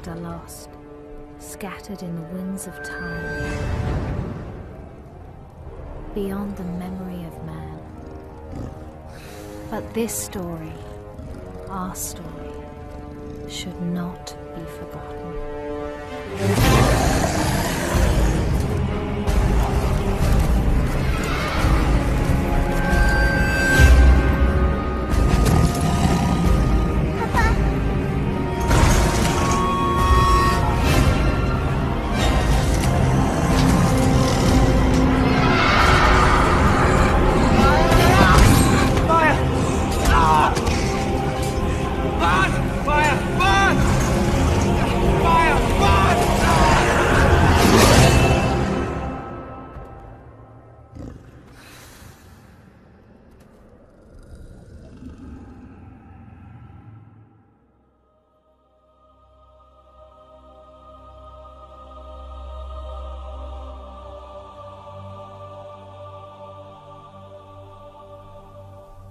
past are lost, scattered in the winds of time, beyond the memory of man. But this story, our story, should not be forgotten.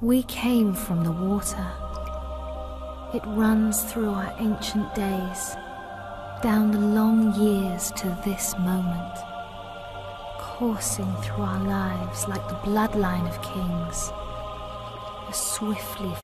We came from the water. It runs through our ancient days, down the long years to this moment, coursing through our lives like the bloodline of kings, a swiftly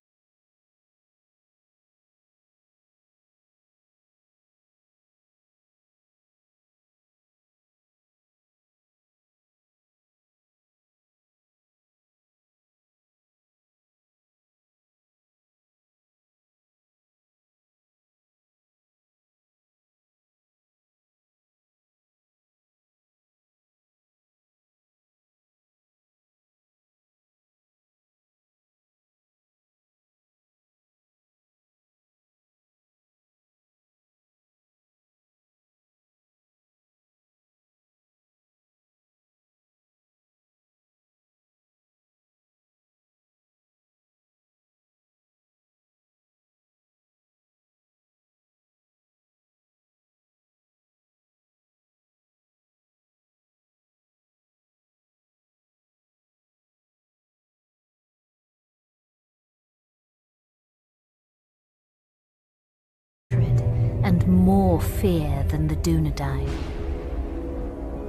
and more fear than the Dunedain.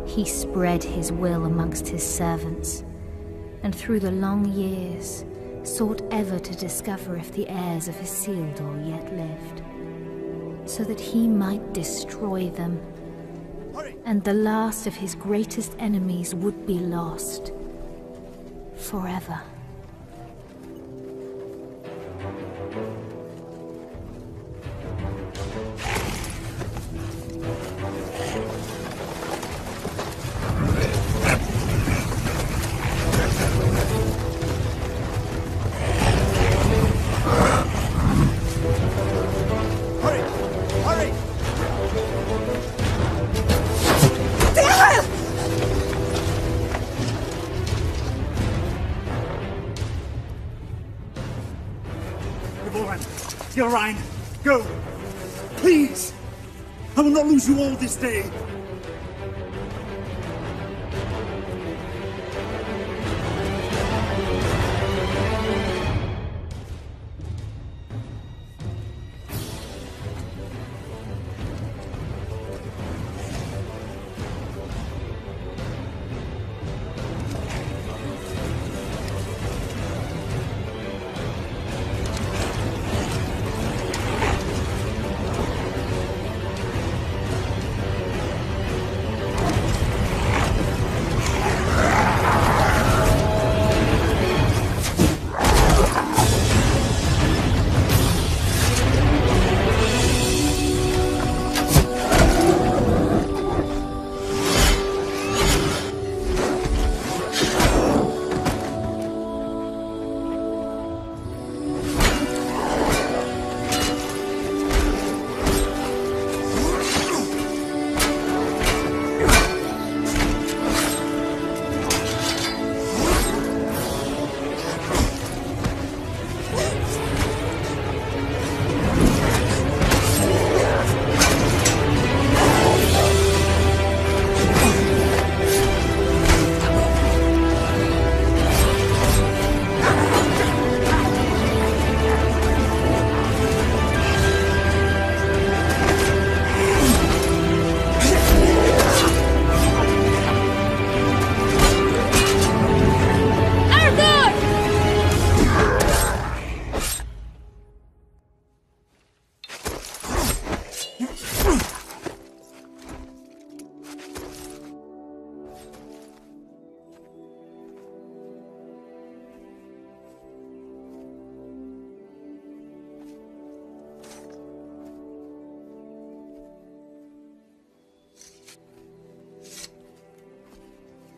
He spread his will amongst his servants, and through the long years sought ever to discover if the heirs of Isildur yet lived, so that he might destroy them, and the last of his greatest enemies would be lost forever. Gilrain, go! Please! I will not lose you all this day!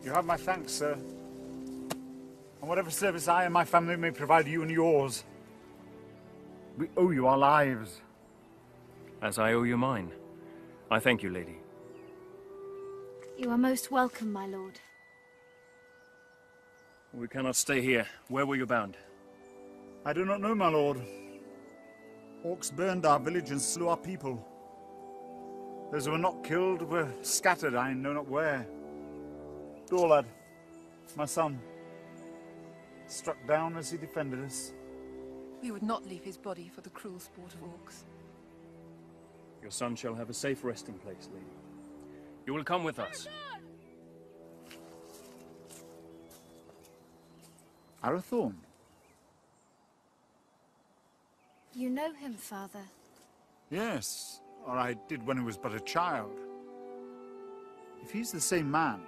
You have my thanks, sir. And whatever service I and my family may provide you and yours, we owe you our lives. As I owe you mine. I thank you, lady. You are most welcome, my lord. We cannot stay here. Where were you bound? I do not know, my lord. Orcs burned our village and slew our people. Those who were not killed were scattered, I know not where. Dorlad, my son, struck down as he defended us. We would not leave his body for the cruel sport of orcs. Your son shall have a safe resting place, lady. You will come with us. Arathorn? You know him, father? Yes, or I did when he was but a child. If he's the same man,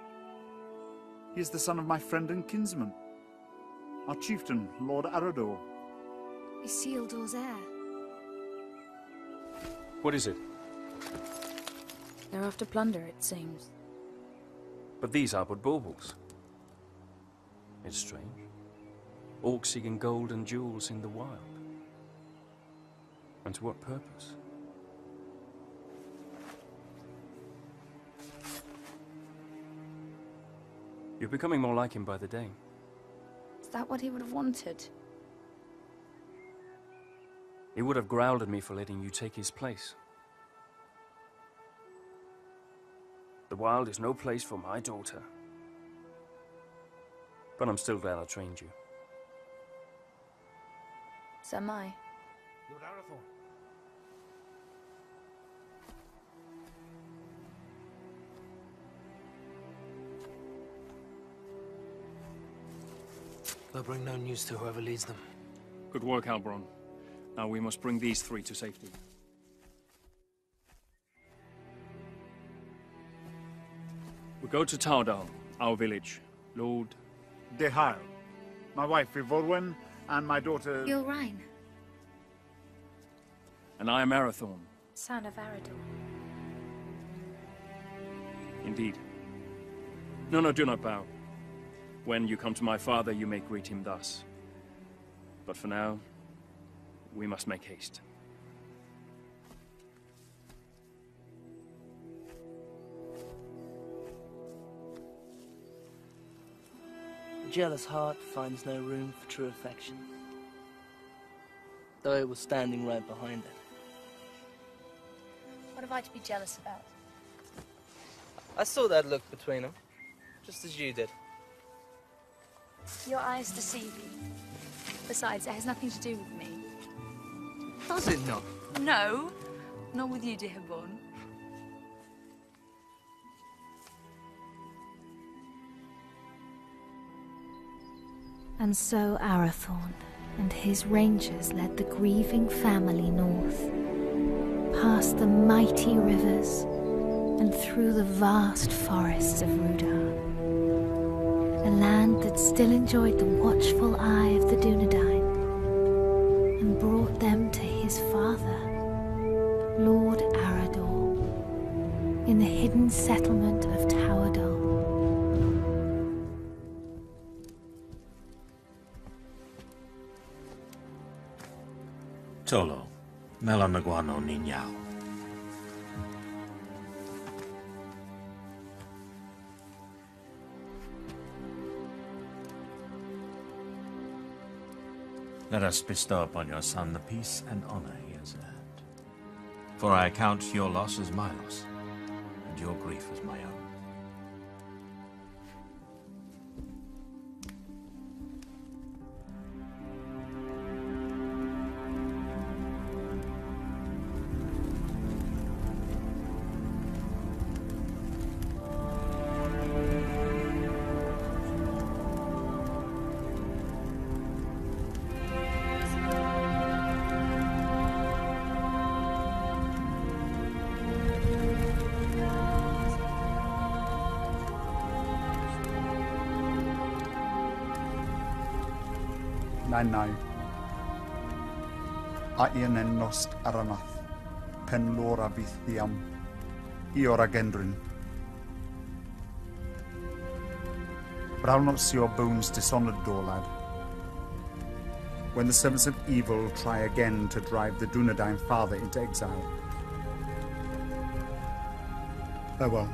he is the son of my friend and kinsman, our chieftain, Lord Arador. Isildur's heir. What is it? They're after plunder, it seems. But these are but baubles. It's strange. Orcs seeking gold and jewels in the wild. And to what purpose? You're becoming more like him by the day. Is that what he would have wanted? He would have growled at me for letting you take his place. The wild is no place for my daughter. But I'm still glad I trained you. So am I. Lord Arathorn. They'll bring no news to whoever leads them. Good work, Halbron. Now we must bring these three to safety. We go to Taudal, our village. Lord... Dehail, my wife Ivorwen, and my daughter... Ylrain, And I am Arathorn. Son of Arador. Indeed. No, do not bow. When you come to my father, you may greet him thus. But for now, we must make haste. A jealous heart finds no room for true affection, though it was standing right behind it. What have I to be jealous about? I saw that look between them, just as you did. Your eyes deceive you. Besides, it has nothing to do with me. Does it not? No, not with you, Dehaborn. And so Arathorn and his rangers led the grieving family north, past the mighty rivers and through the vast forests of Rudar, a land that still enjoyed the watchful eye of the Dunedain, and brought them to his father, Lord Arador, in the hidden settlement of Tauadal. Tolo, Melanaguano Niñao. Let us bestow upon your son the peace and honor he has earned. For I account your loss as my loss, and your grief as my own. Nai. Aien en nost aranath, pen lora vithiam, iora gendrin. But I'll not see your bones dishonoured, Dorlad. When the servants of evil try again to drive the Dunedain father into exile. Farewell.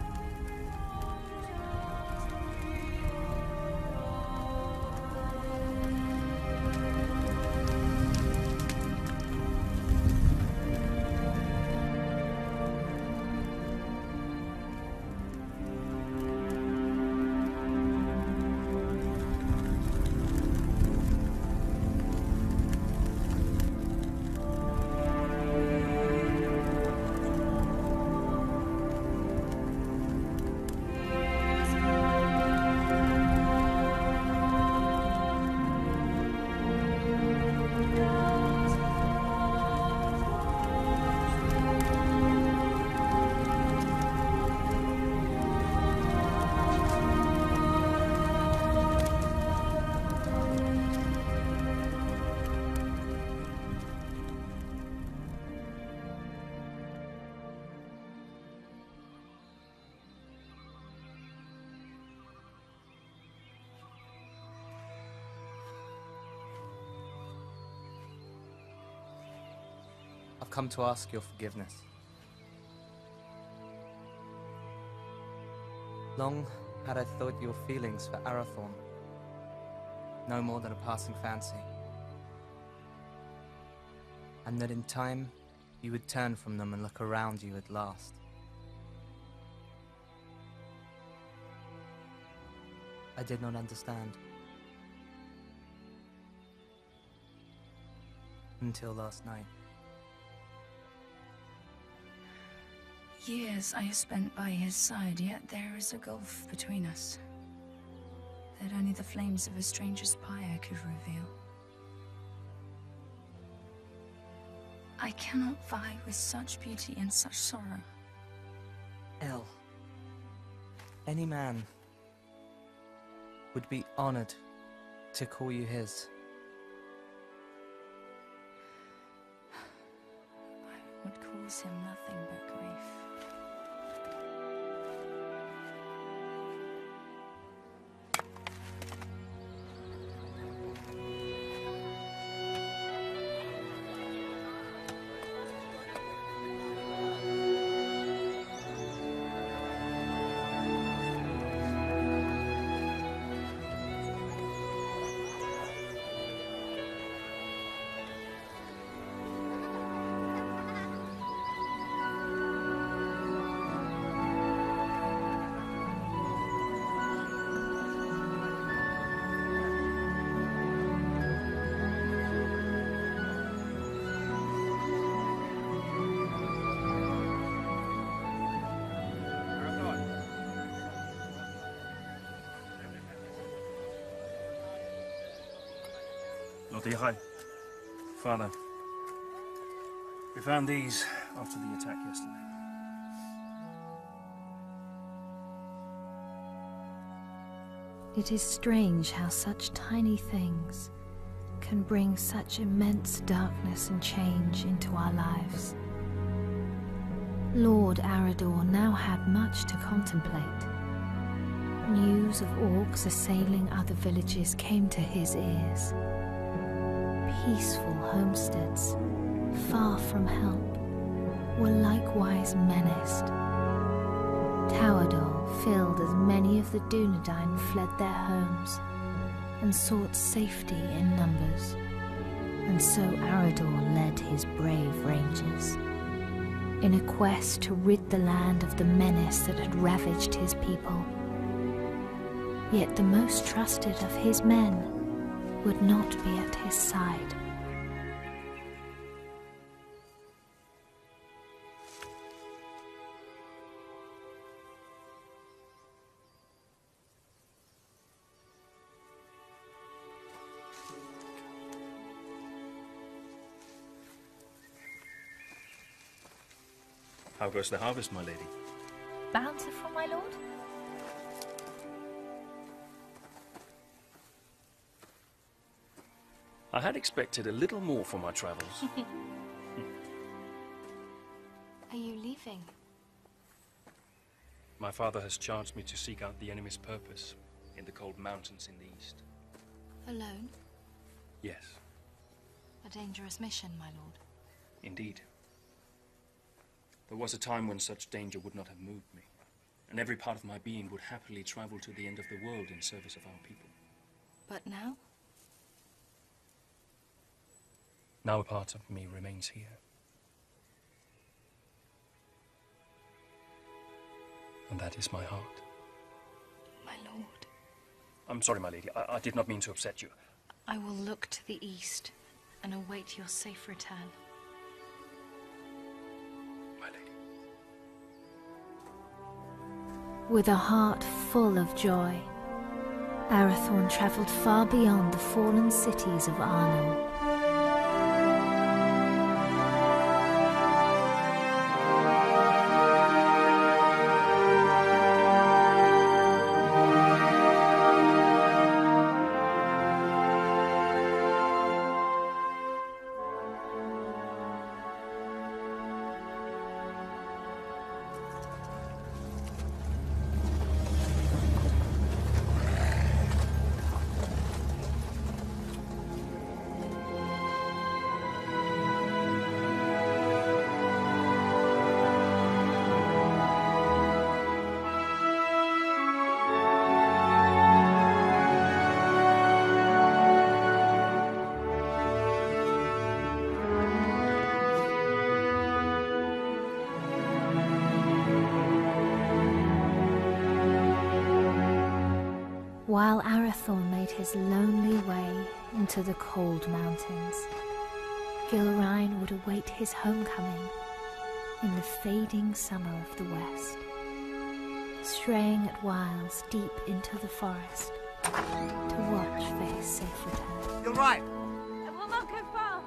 I've come to ask your forgiveness. Long had I thought your feelings for Arathorn no more than a passing fancy, and that in time you would turn from them and look around you at last. I did not understand. Until last night. Years I have spent by his side, yet there is a gulf between us that only the flames of a stranger's pyre could reveal. I cannot vie with such beauty and such sorrow. El, any man would be honored to call you his. I would cause him nothing but grief. Lord Ihai. Father, we found these after the attack yesterday. It is strange how such tiny things can bring such immense darkness and change into our lives. Lord Arador now had much to contemplate. News of orcs assailing other villages came to his ears. Peaceful homesteads, far from help, were likewise menaced. Towadol filled as many of the Dunedain fled their homes and sought safety in numbers, and so Arador led his brave rangers in a quest to rid the land of the menace that had ravaged his people. Yet the most trusted of his men would not be at his side. How goes the harvest, my lady? Bountiful, my lord? I had expected a little more for my travels. Are you leaving? My father has charged me to seek out the enemy's purpose. in the cold mountains in the east. Alone? Yes, A dangerous mission, my lord. indeed. There was a time when such danger would not have moved me, and every part of my being would happily travel to the end of the world in service of our people. But now? Now a part of me remains here. And that is my heart. My lord. I'm sorry, my lady. I did not mean to upset you. I will look to the east and await your safe return. My lady. With a heart full of joy, Arathorn travelled far beyond the fallen cities of Arnhem. While Arathorn made his lonely way into the cold mountains, Gilrain would await his homecoming in the fading summer of the west, straying at whiles deep into the forest to watch for his safe return. You're right. I will not go far.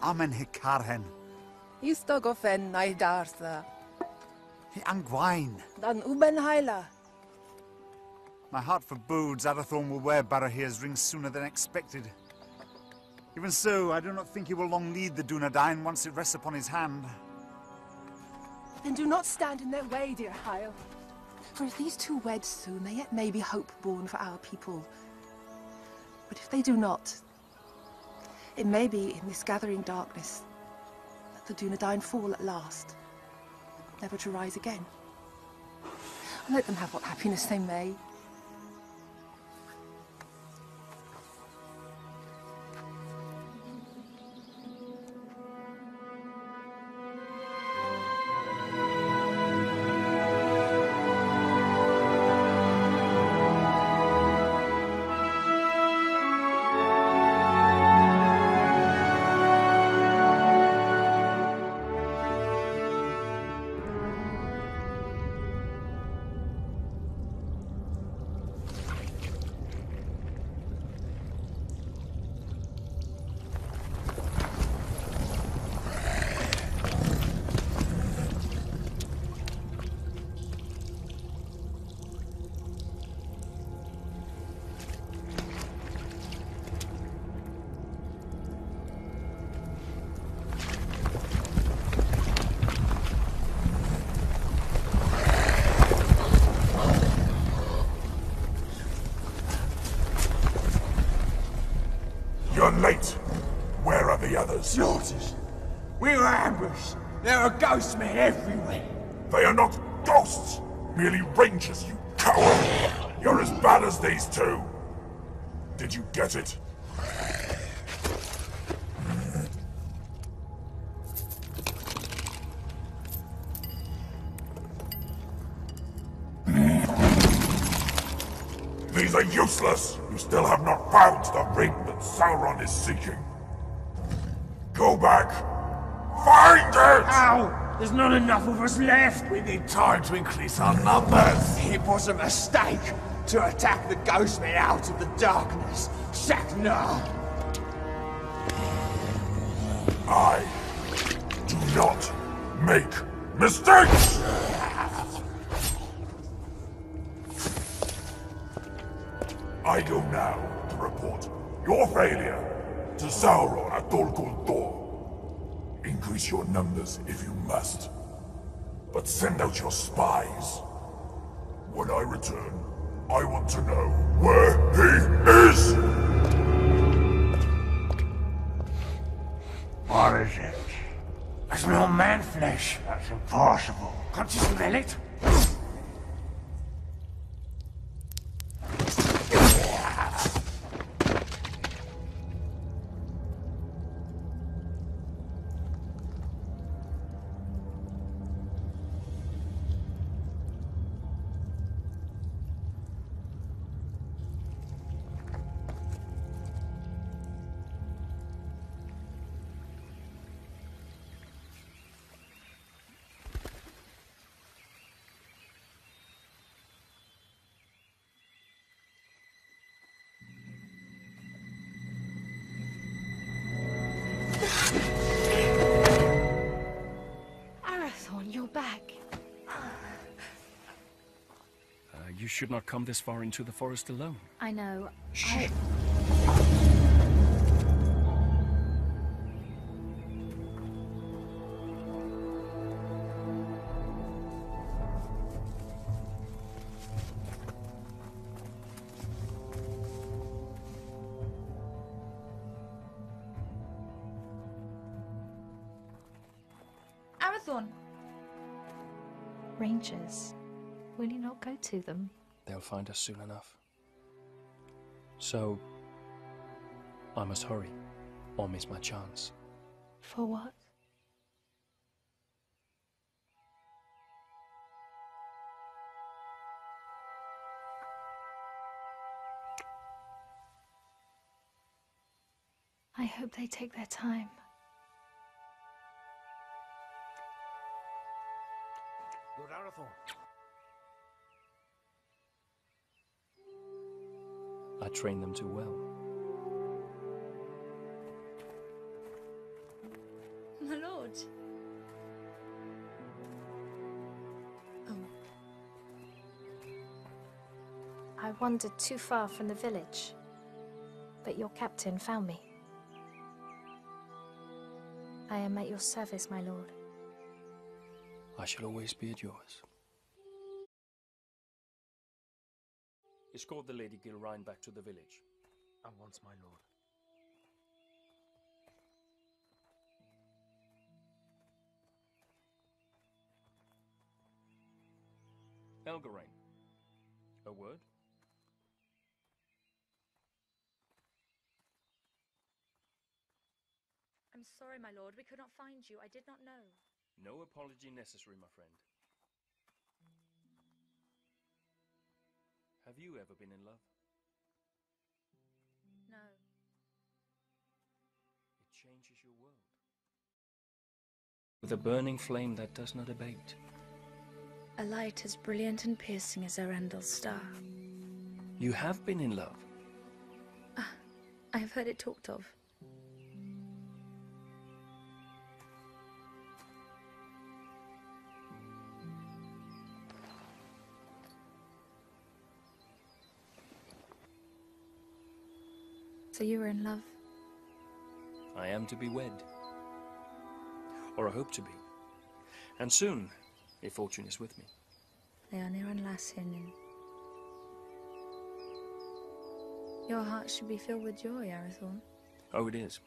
Amen hikarhen. Istogofen naidartha. Hi angwain. Dan uben haila. My heart forebodes Arathorn will wear Barahir's ring sooner than expected. Even so, I do not think he will long need the Dunedain once it rests upon his hand. Then do not stand in their way, dear Hyle. For if these two wed soon, there yet may be hope born for our people. But if they do not, it may be in this gathering darkness that the Dunedain fall at last, never to rise again. And let them have what happiness they may. You're late. Where are the others? Slaughtered. We were ambushed. There are ghost men everywhere. They are not ghosts, merely rangers, you coward! You're as bad as these two. Did you get it? These are useless! You still have not found the ring that Sauron is seeking. Go back. Find it! Ow! There's not enough of us left! We need time to increase our numbers! It was a mistake to attack the ghost men out of the darkness. Shaknar! I do not make mistakes! I go now to report your failure to Sauron at Dol Guldur. Increase your numbers if you must, but send out your spies. When I return, I want to know where he is! What is it? I smell man flesh. That's impossible. Can't you smell it? Arathorn, you're back. You should not come this far into the forest alone. I know. Arathorn! Rangers, will you not go to them? They'll find us soon enough. So, I must hurry, or miss my chance. For what? I hope they take their time. Lord Arathorn. I trained them too well. My lord. Oh. I wandered too far from the village, but your captain found me. I am at your service, my lord. I shall always be at yours. Escort the Lady Gilrain back to the village. At once, my lord. Elgarain, a word? I'm sorry, my lord. We could not find you. I did not know. No apology necessary, my friend. Have you ever been in love? No. It changes your world. With a burning flame that does not abate. A light as brilliant and piercing as Erendel's star. You have been in love? I have heard it talked of. So you were in love? I am to be wed. Or I hope to be. And soon, if fortune is with me. Leonir and Lassinin. Your heart should be filled with joy, Arathorn. Oh, it is.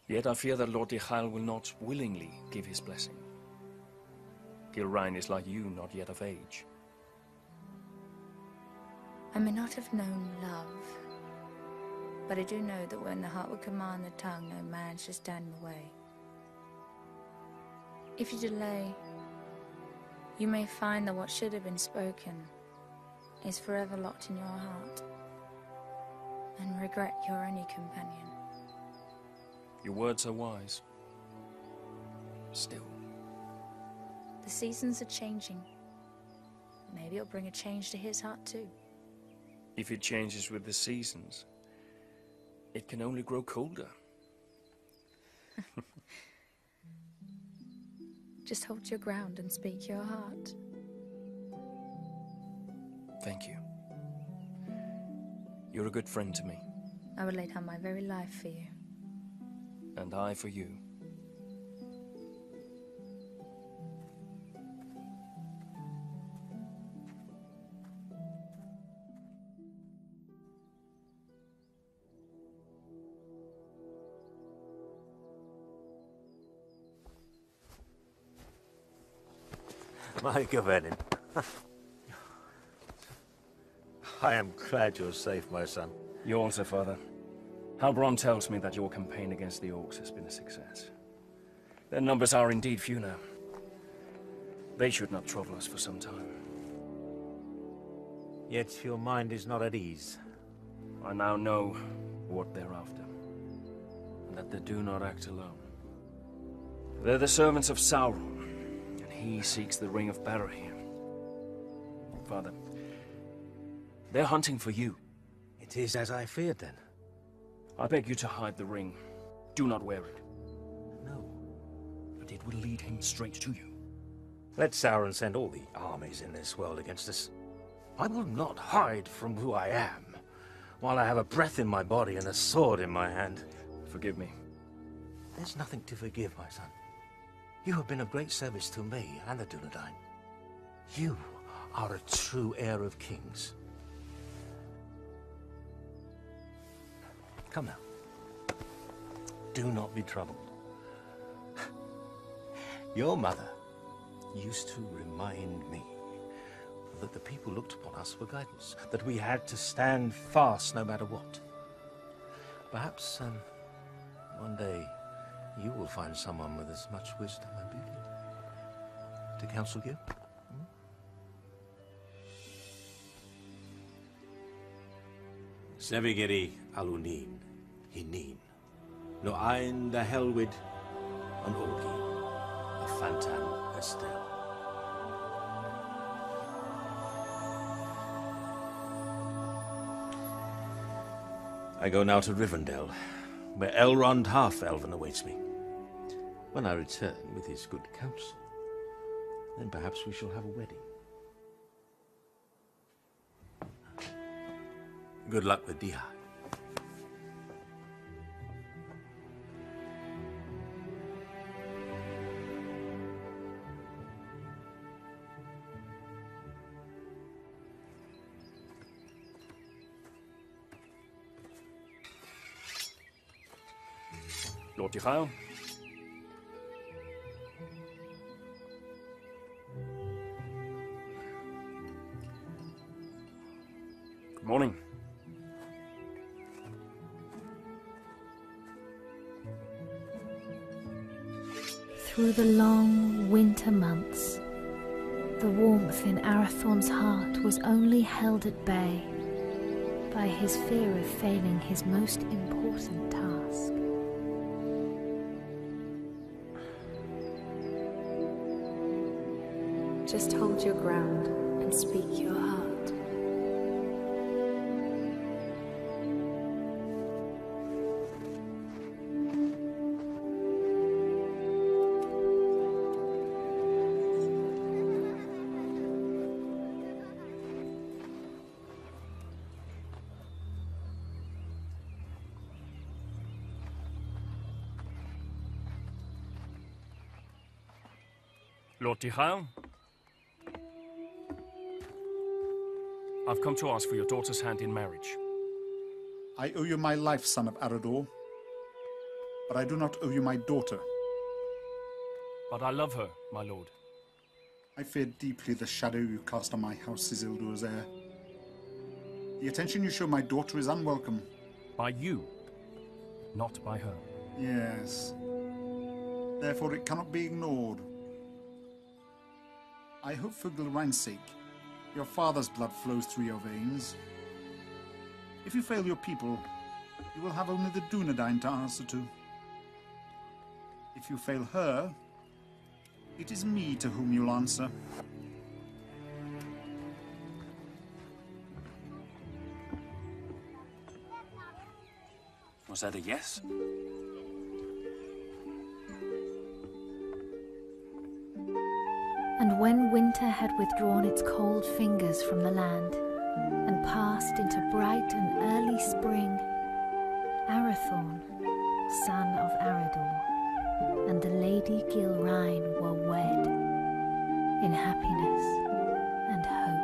Yet I fear that Lord Dichael will not willingly give his blessing. Gilrain is like you, not yet of age. I may not have known love, but I do know that when the heart would command the tongue, no man should stand in the way. If you delay, you may find that what should have been spoken is forever locked in your heart, and regret your only companion. Your words are wise. Still. The seasons are changing. Maybe it'll bring a change to his heart too. If it changes with the seasons, it can only grow colder. Just hold your ground and speak your heart. Thank you. You're a good friend to me. I would lay down my very life for you. And I for you. My Gavelin. I am glad you're safe, my son. You also, Father. Halbrand tells me that your campaign against the Orcs has been a success. Their numbers are indeed few now. They should not trouble us for some time. Yet your mind is not at ease. I now know what they're after, and that they do not act alone. They're the servants of Sauron, and he seeks the Ring of Barahir. Father, they're hunting for you. It is as I feared, then. I beg you to hide the ring. Do not wear it. No. But it will lead him straight to you. Let Sauron send all the armies in this world against us. I will not hide from who I am, while I have a breath in my body and a sword in my hand. Forgive me. There's nothing to forgive, my son. You have been of great service to me and the Dunedain. You are a true heir of kings. Come now. Do not be troubled. Your mother used to remind me that the people looked upon us for guidance, that we had to stand fast no matter what. Perhaps one day you will find someone with as much wisdom and beauty to counsel you. Sevigeri alunin, hinin, no ein da helwid, an orgi, a fantan estel. I go now to Rivendell, where Elrond Half-Elven awaits me. When I return with his good counsel, then perhaps we shall have a wedding. Good luck with Dihai. Lord Dihai. Good morning. Through the long winter months, the warmth in Arathorn's heart was only held at bay by his fear of failing his most important task. Just hold your ground and speak your heart. Lord Dihai. I've come to ask for your daughter's hand in marriage. I owe you my life, son of Arador. But I do not owe you my daughter. But I love her, my lord. I fear deeply the shadow you cast on my house, Isildur's heir. The attention you show my daughter is unwelcome. By you, not by her. Yes. Therefore it cannot be ignored. I hope for Gilrain's sake, your father's blood flows through your veins. If you fail your people, you will have only the Dunedain to answer to. If you fail her, it is me to whom you'll answer. Was that a yes? And when winter had withdrawn its cold fingers from the land and passed into bright and early spring, Arathorn, son of Arador, and the Lady Gilrain were wed in happiness and hope.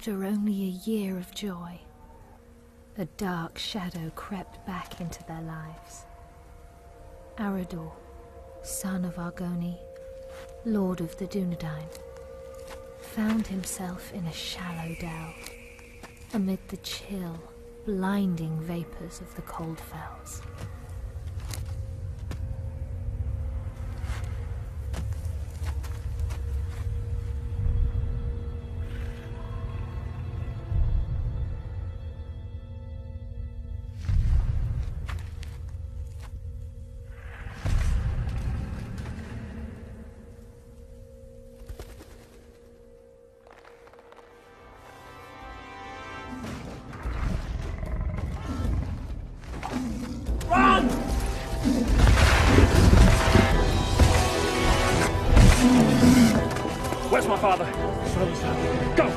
After only a year of joy, a dark shadow crept back into their lives. Arador, son of Argoni, lord of the Dunedain, found himself in a shallow dell, amid the chill, blinding vapors of the cold fells. Where's my father? Go!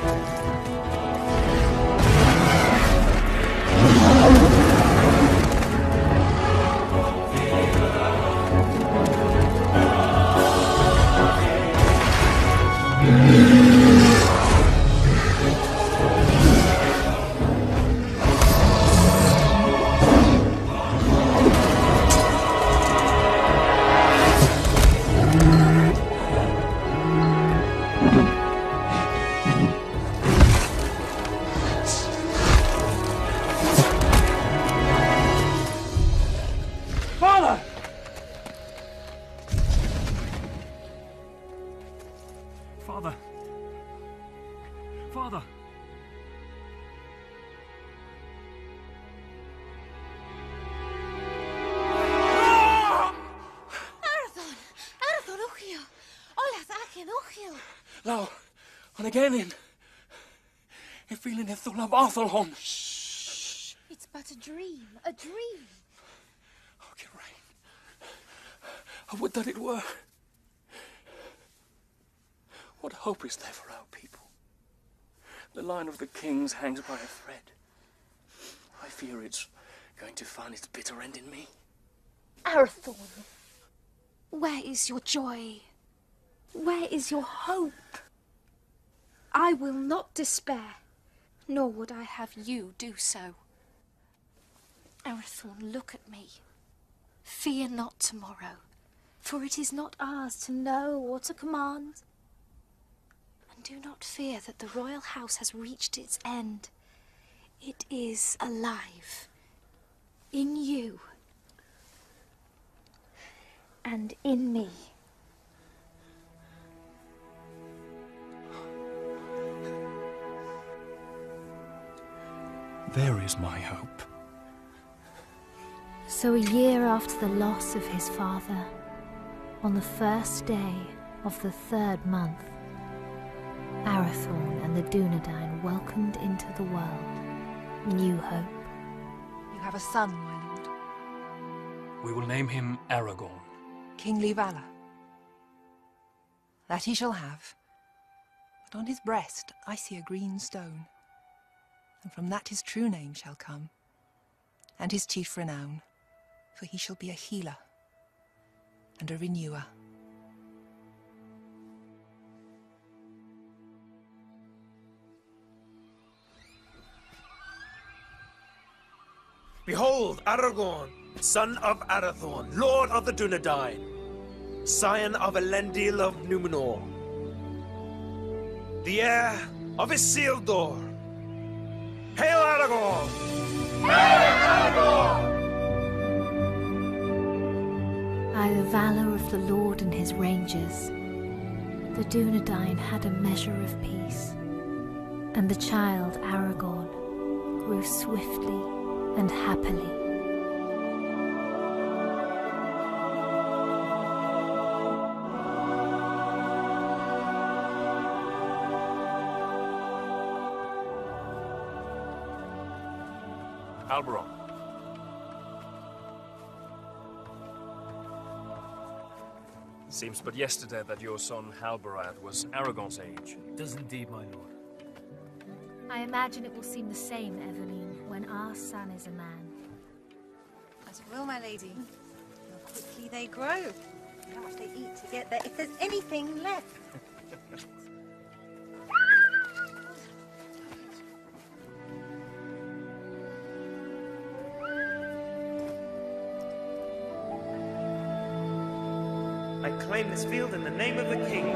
Father! Arathorn! Arathorn Uchiel! Olas Akin Uchiel! Lau, on again. I feel in the love Arthelholm. Shh! It's but a dream, a dream. Oh, Geraint. I would that it were. What hope is there for our people? The line of the kings hangs by a thread. I fear it's going to find its bitter end in me. Arathorn, where is your joy? Where is your hope? I will not despair, nor would I have you do so. Arathorn, look at me. Fear not tomorrow, for it is not ours to know or to command. And do not fear that the royal house has reached its end. It is alive. In you. And in me. There is my hope. So a year after the loss of his father, on the first day of the 3rd month, Arathorn and the Dunedain welcomed into the world new hope. You have a son, my lord. We will name him Aragorn. Kingly valor. That he shall have. But on his breast I see a green stone. And from that his true name shall come, and his chief renown, for he shall be a healer and a renewer. Behold, Aragorn, son of Arathorn, lord of the Dunedain, scion of Elendil of Numenor, the heir of Isildur. Hail Aragorn! Hail Aragorn! By the valor of the Lord and his rangers, the Dunedain had a measure of peace, and the child Aragorn grew swiftly and happily. Halberon. Seems but yesterday that your son Halberad was Aragorn's age. It does indeed, my lord. I imagine it will seem the same, Eveline, when our son is a man. As it will, my lady. How quickly they grow. How much they eat to get there, if there's anything left. I claim this field in the name of the king.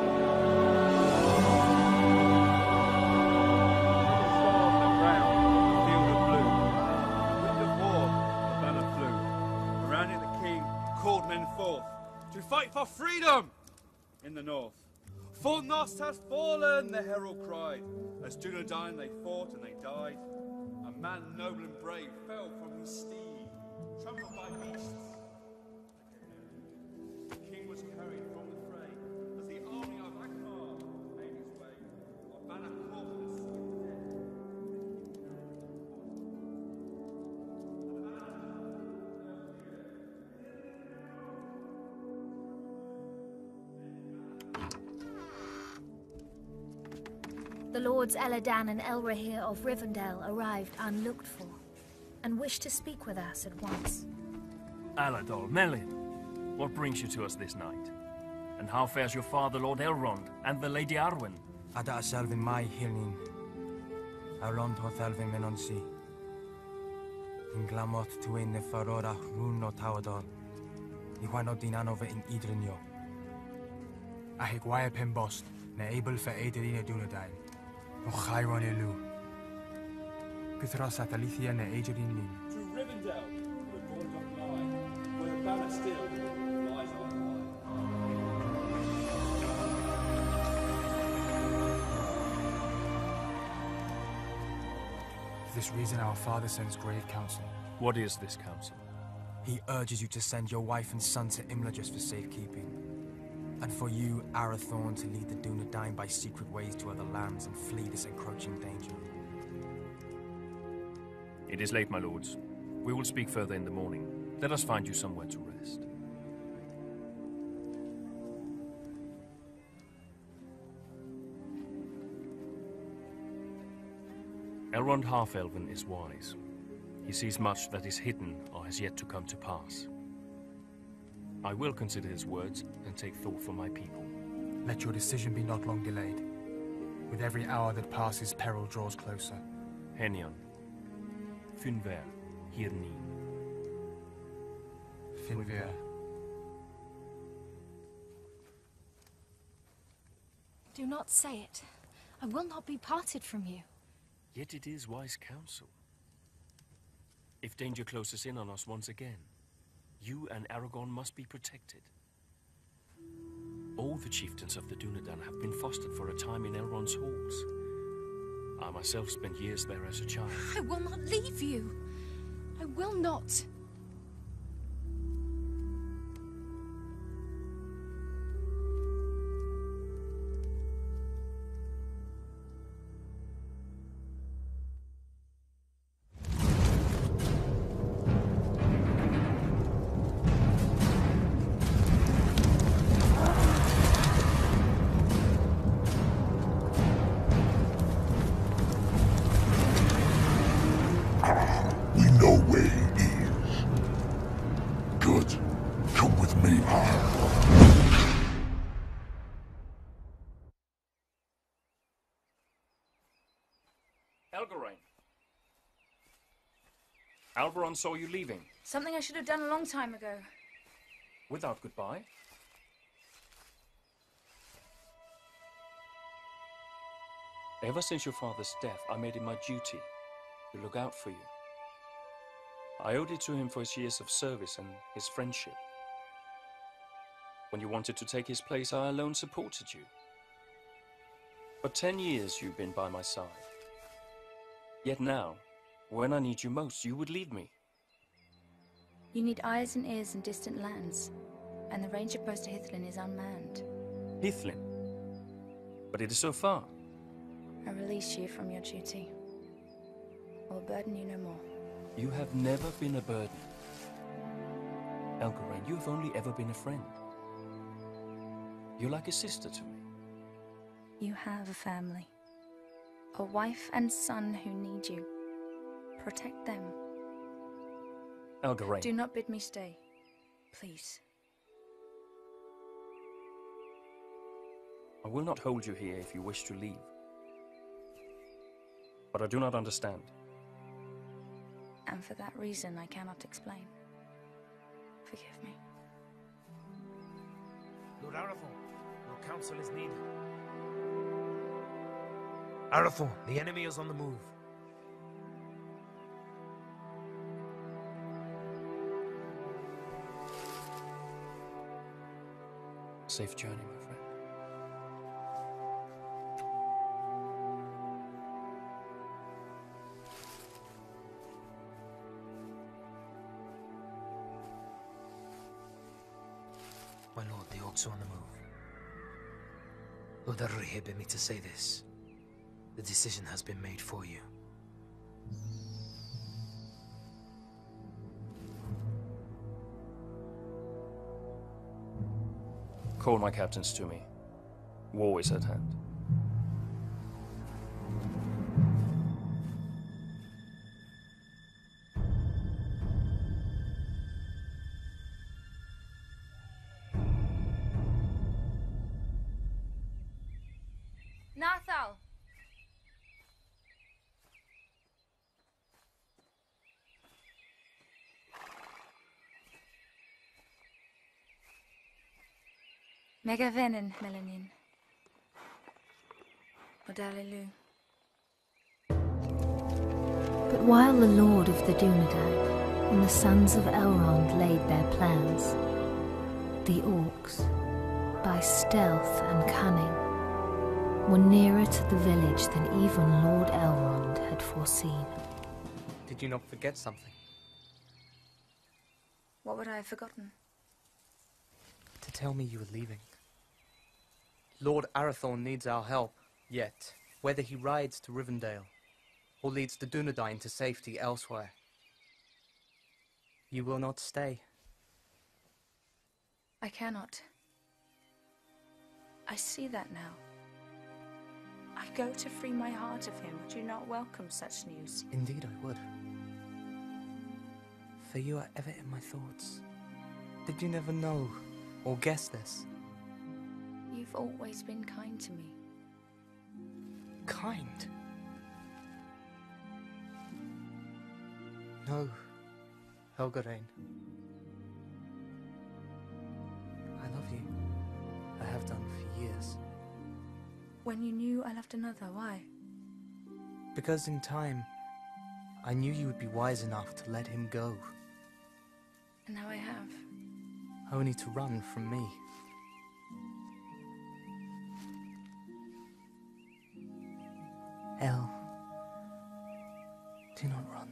To fight for freedom in the north. Fornost has fallen, the herald cried. As Dunedain they fought and they died. A man noble and brave fell from his steed, trampled by beasts. The king was carried from the fray as the army of Akbar made its way. Our banner caught in the swift death. The Lords Eladan and Elrahir of Rivendell arrived unlooked for, and wished to speak with us at once. Aladol, Melin, what brings you to us this night? And how fares your father, Lord Elrond, and the Lady Arwen? Ada Selvin mai hilnin. Elrond hoth Elvin menonsi. In glamot tuin ne farora rún no tawadol. Iwano dinanove in idrinio. Ahigwaya pembost, ne able for Aederina Dunedain. O Chiron Elu. Gythros at Alithia ne Aederin Lin. To Rivendell, the dawn doth lie, where the banner still lies on high. For this reason our father sends grave counsel. What is this counsel? He urges you to send your wife and son to Imladris for safekeeping. And for you, Arathorn, to lead the Dunedain by secret ways to other lands and flee this encroaching danger. It is late, my lords. We will speak further in the morning. Let us find you somewhere to rest. Elrond Half-Elven is wise. He sees much that is hidden or has yet to come to pass. I will consider his words and take thought for my people. Let your decision be not long delayed. With every hour that passes, peril draws closer. Henyon. Finver. Hirni. Finver. Do not say it. I will not be parted from you. Yet it is wise counsel. If danger closes in on us once again, you and Aragorn must be protected. All the chieftains of the Dunedain have been fostered for a time in Elrond's halls. I myself spent years there as a child. I will not leave you. I will not. Elgarain. Alberon saw you leaving. Something I should have done a long time ago. Without goodbye? Ever since your father's death, I made it my duty to look out for you. I owed it to him for his years of service and his friendship. When you wanted to take his place, I alone supported you. For 10 years you've been by my side. Yet now, when I need you most, you would leave me. You need eyes and ears in distant lands, and the ranger post to Hithlin is unmanned. Hithlin? But it is so far. I release you from your duty. I will burden you no more. You have never been a burden. Elgarain, you have only ever been a friend. You're like a sister to me. You have a family. A wife and son who need you. Protect them. Elgarain. Do not bid me stay. Please. I will not hold you here if you wish to leave. But I do not understand. And for that reason, I cannot explain. Forgive me. Lord Arathorn, your counsel is needed. Arathorn, the enemy is on the move. Safe journey, my friend. My lord, the orcs are on the move. Lord Arri bid me to say this. The decision has been made for you. Call my captains to me. War is at hand. Nathal! Mega vennen, Melanin. Odalilu. But while the Lord of the Dunedain and the sons of Elrond laid their plans, the orcs, by stealth and cunning, were nearer to the village than even Lord Elrond had foreseen. Did you not forget something? What would I have forgotten? To tell me you were leaving. Lord Arathorn needs our help, yet, whether he rides to Rivendell, or leads the Dunedain to safety elsewhere, you will not stay. I cannot. I see that now. I go to free my heart of him. Would you not welcome such news? Indeed I would. For you are ever in my thoughts. Did you never know or guess this? You've always been kind to me. Kind? No, Helgarain. I love you. I have done for years. When you knew I loved another, why? Because in time, I knew you would be wise enough to let him go. And now I have. Only to run from me. El, do not run.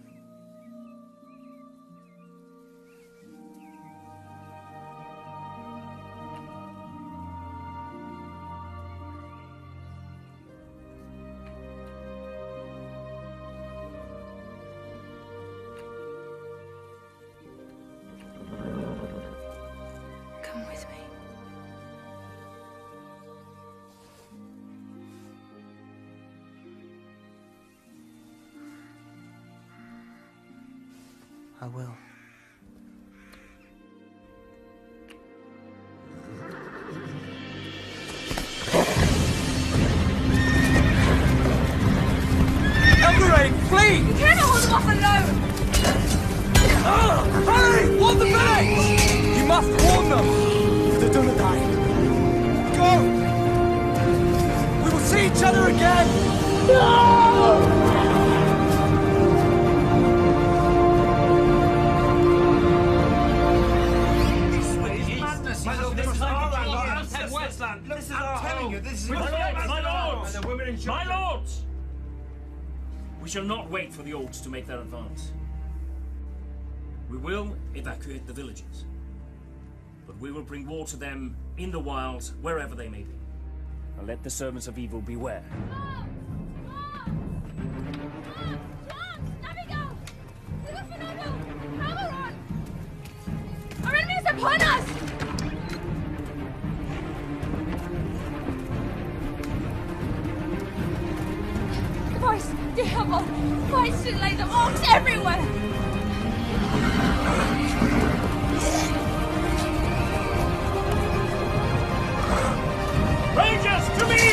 Come with me. I will. Elgarain, flee! You cannot hold them off alone! Hurry! Warn the village! You must warn them! The Dunedain. Go! We will see each other again! No! My lords! We shall not wait for the orcs to make their advance. We will evacuate the villages. But we will bring war to them in the wilds, wherever they may be. And let the servants of evil beware. Our enemy is upon us! Voice, the Hubble! Voice to lay the orcs everywhere! Rangers, to me!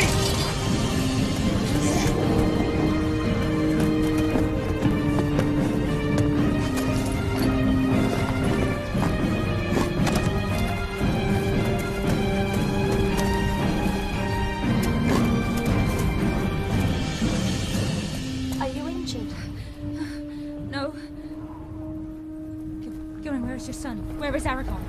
Yoren, where is your son? Where is Aragorn?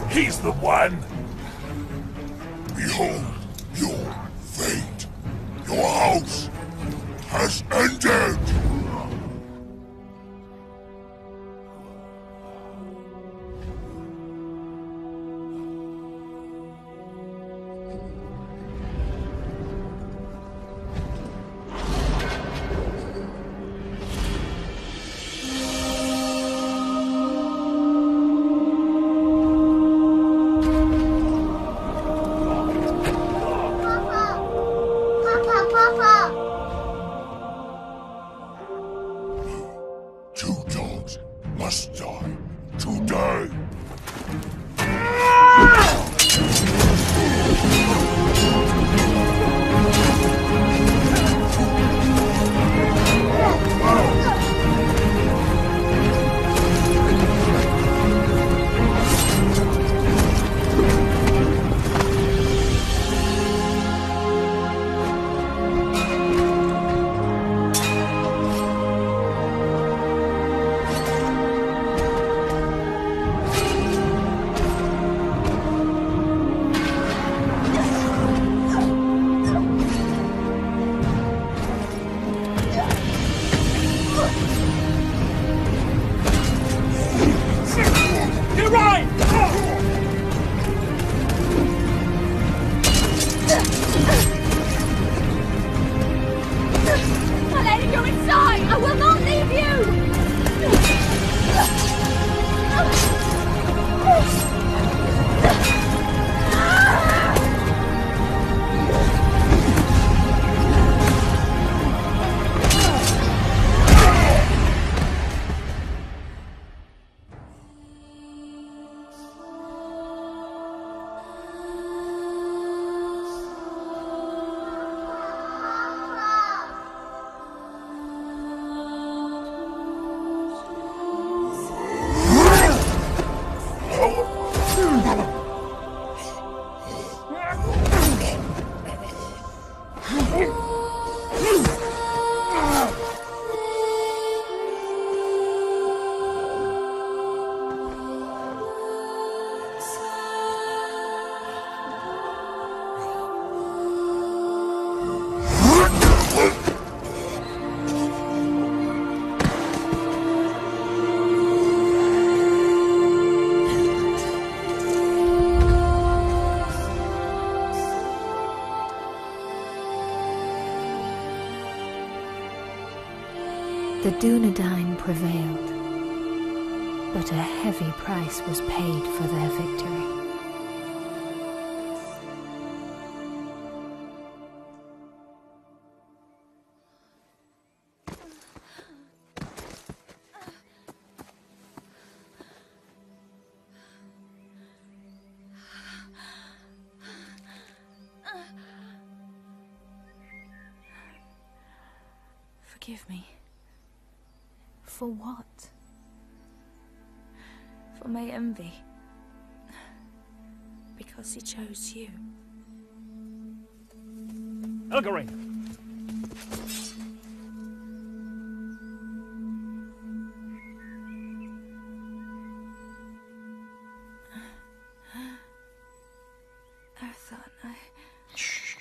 He's the one! Behold your fate. Your house has ended! Two dogs must die today. You're right! My lady, you're inside! I will not leave you! The Dunedain prevailed, but a heavy price was paid for their victory. forgive me. For what? For my envy. Because he chose you. Elgarine! Arathorn, Shh.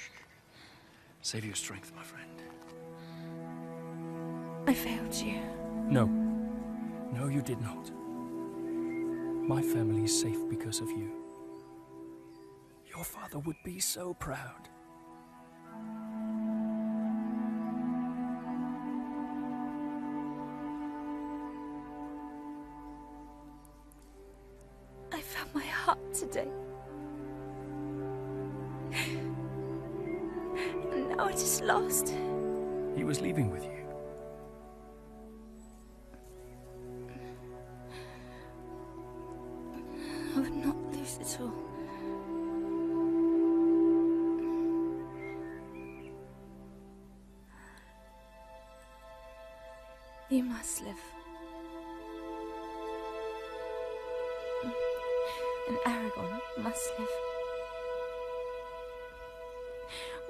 Save your strength, my friend. I failed you. No. No, you did not. My family is safe because of you. Your father would be so proud. I found my heart today. And now it is lost. He was leaving with you. I would not lose it all. You must live. And Aragorn must live.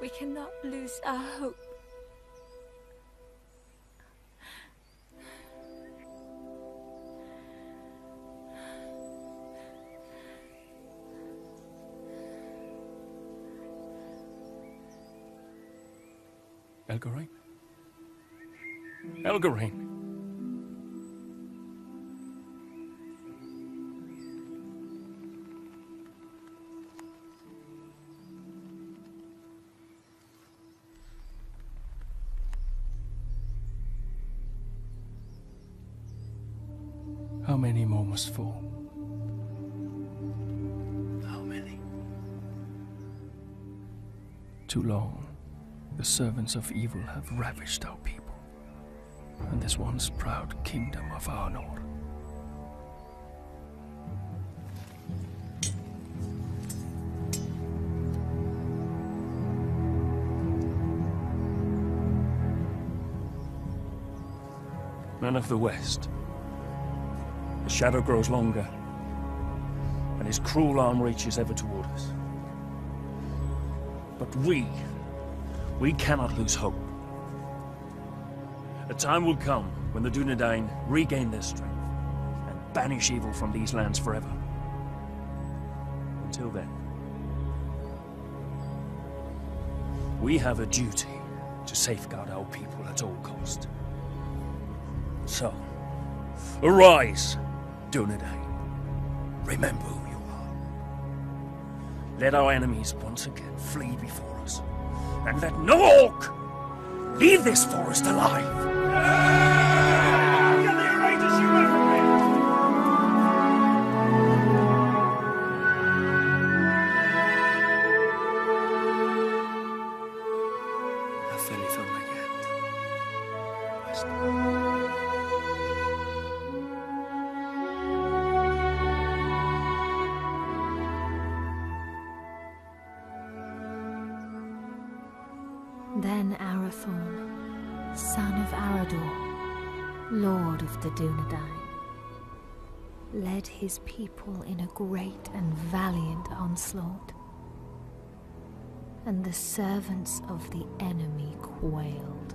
We cannot lose our hope. Elgarine? Elgarine! How many more must fall? How many? Too long. The servants of evil have ravished our people, and this once proud kingdom of Arnor. Men of the West, the shadow grows longer, and his cruel arm reaches ever toward us. But we cannot lose hope. A time will come when the Dunedain regain their strength and banish evil from these lands forever. Until then, we have a duty to safeguard our people at all cost. So, arise, Dunedain. Remember who you are. Let our enemies once again flee before us, and let no orc leave this forest alive! Then Arathorn, son of Arador, lord of the Dunedain, led his people in a great and valiant onslaught, and the servants of the enemy quailed.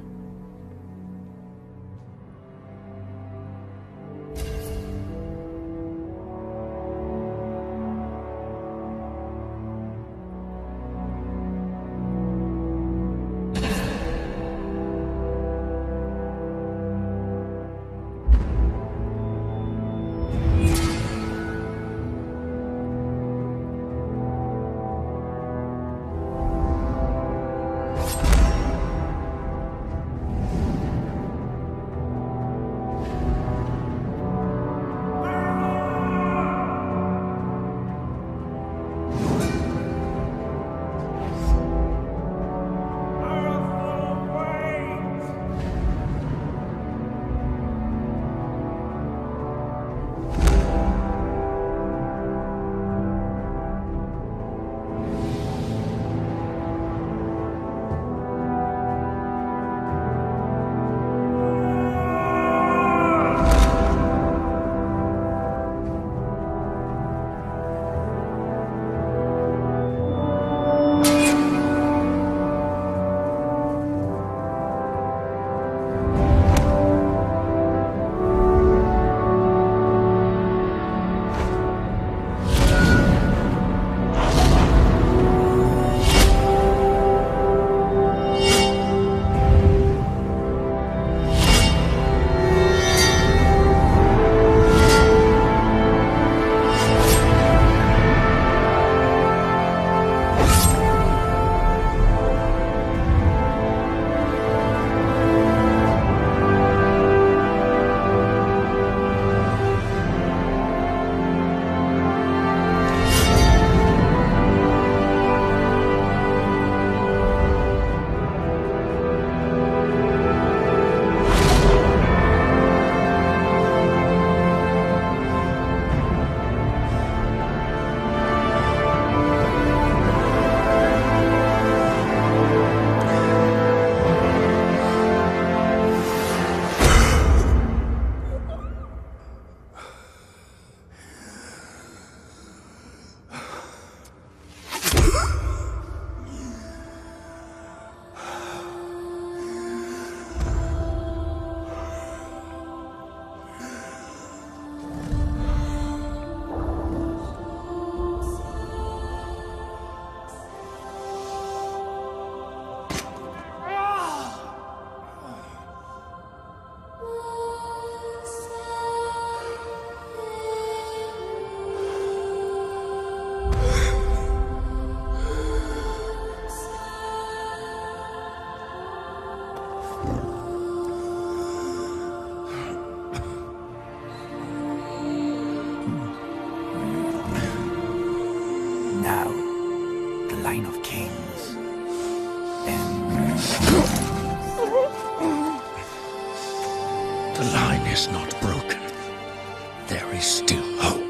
there is still hope.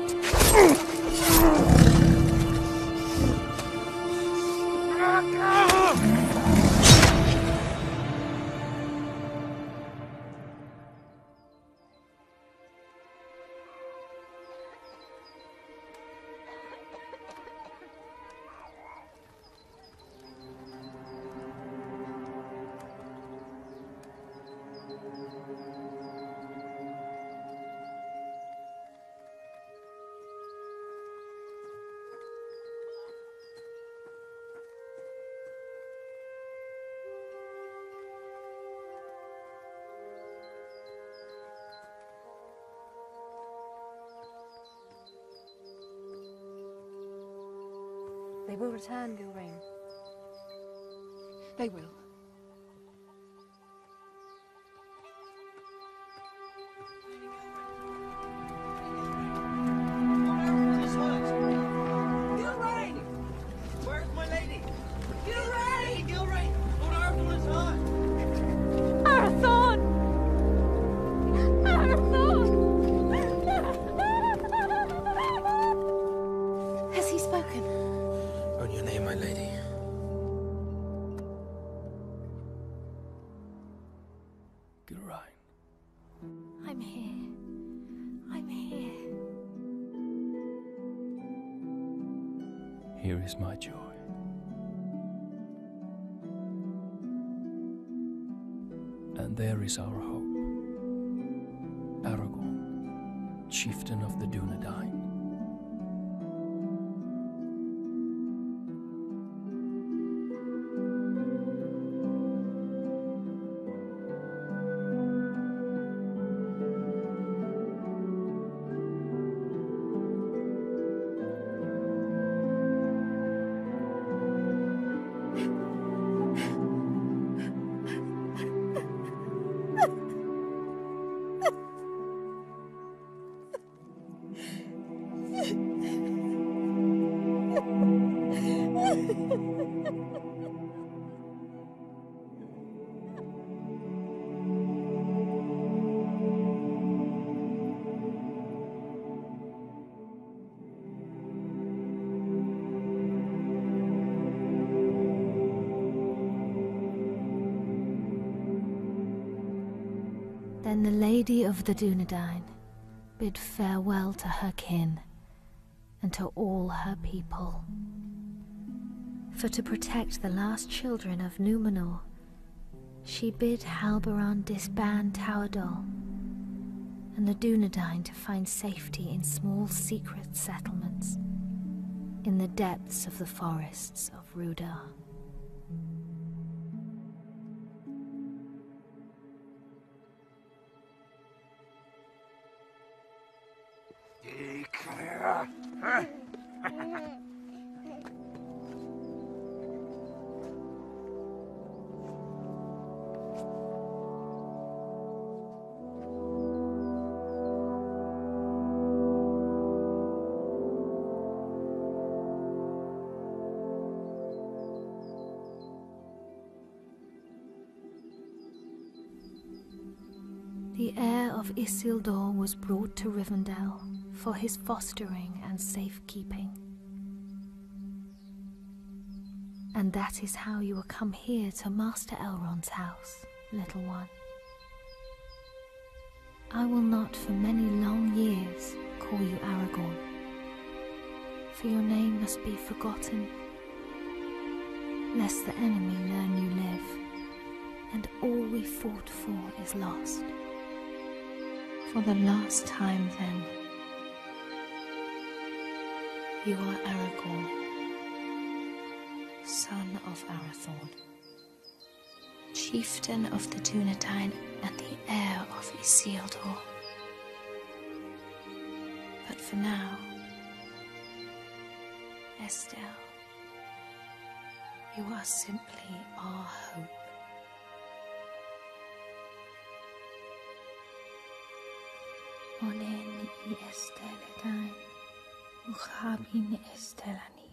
They will return, Gilrain. They will. Gilrain! Where's my lady? Gilrain! Gilrain! Lord Arathorn is hurt! Arathorn! Arathorn! Has he spoken? On your name, my lady. Gilrain. I'm here. I'm here. Here is my joy. And there is our hope. Aragorn, chieftain of the Dunedain. Then the Lady of the Dunedain bid farewell to her kin and to all her people. For to protect the last children of Númenor, she bid Halberon disband Tauerdal and the Dunedain to find safety in small secret settlements in the depths of the forests of Rudar. The heir of Isildur was brought to Rivendell for his fostering and safekeeping. And that is how you will come here to Master Elrond's house, little one. I will not for many long years call you Aragorn, for your name must be forgotten, lest the enemy learn you live, and all we fought for is lost. For the last time, then, you are Aragorn, son of Arathorn, chieftain of the Dunedain and the heir of Isildur. But for now, Estelle, you are simply our hope. Onen I Esteledain, Uchabin Estelani.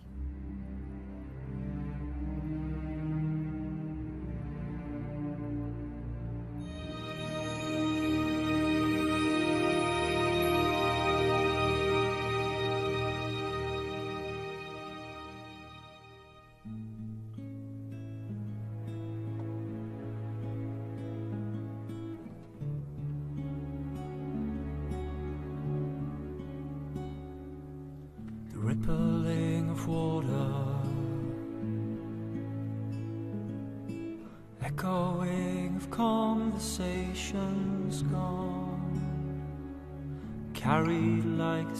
rippling of water, echoing of conversations gone, carried like